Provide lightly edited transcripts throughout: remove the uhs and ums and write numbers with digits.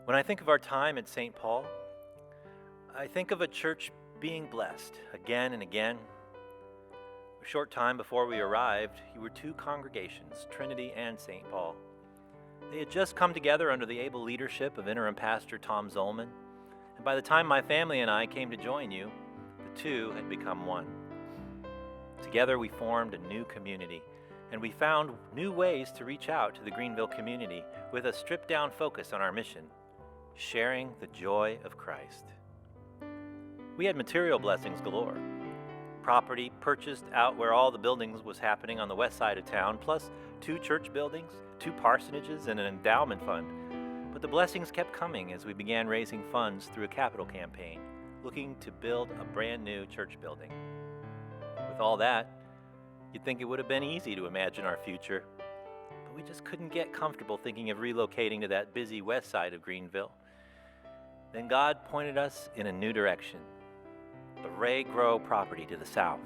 When I think of our time at St. Paul, I think of a church being blessed again and again. A short time before we arrived, you were two congregations, Trinity and St. Paul. They had just come together under the able leadership of interim pastor Tom Zolman, and by the time my family and I came to join you, the two had become one. Together we formed a new community, and we found new ways to reach out to the Greenville community with a stripped-down focus on our mission, sharing the joy of Christ. We had material blessings galore. Property purchased out where all the buildings was happening on the west side of town, plus 2 church buildings, 2 parsonages, and an endowment fund. But the blessings kept coming as we began raising funds through a capital campaign, looking to build a brand new church building. With all that, you'd think it would have been easy to imagine our future, but we just couldn't get comfortable thinking of relocating to that busy west side of Greenville. Then God pointed us in a new direction, the Ray Grow property to the south.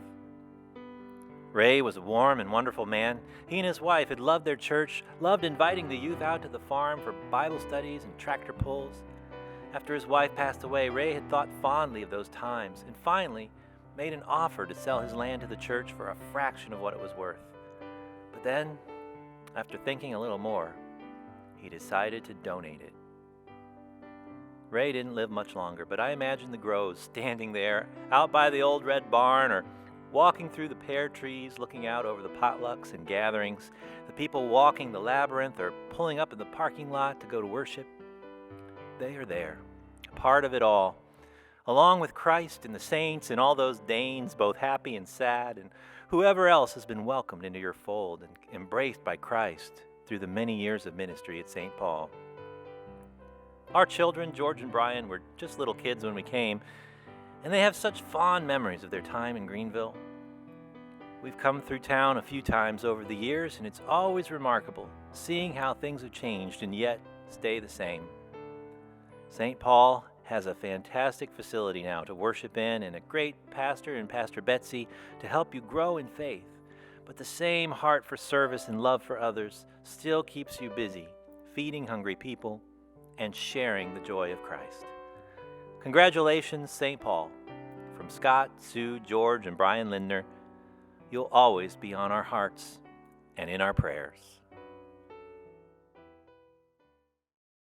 Ray was a warm and wonderful man. He and his wife had loved their church, loved inviting the youth out to the farm for Bible studies and tractor pulls. After his wife passed away, Ray had thought fondly of those times and finally made an offer to sell his land to the church for a fraction of what it was worth. But then, after thinking a little more, he decided to donate it. Ray didn't live much longer, but I imagine the Grows standing there out by the old red barn or walking through the pear trees looking out over the potlucks and gatherings, the people walking the labyrinth or pulling up in the parking lot to go to worship. They are there, a part of it all, along with Christ and the saints and all those Danes, both happy and sad, and whoever else has been welcomed into your fold and embraced by Christ through the many years of ministry at St. Paul. Our children, George and Brian, were just little kids when we came, and they have such fond memories of their time in Greenville. We've come through town a few times over the years, and it's always remarkable seeing how things have changed and yet stay the same. St. Paul has a fantastic facility now to worship in and a great pastor and Pastor Betsy to help you grow in faith. But the same heart for service and love for others still keeps you busy, feeding hungry people and sharing the joy of Christ. Congratulations, St. Paul. From Scott, Sue, George, and Brian Lindner, you'll always be on our hearts and in our prayers.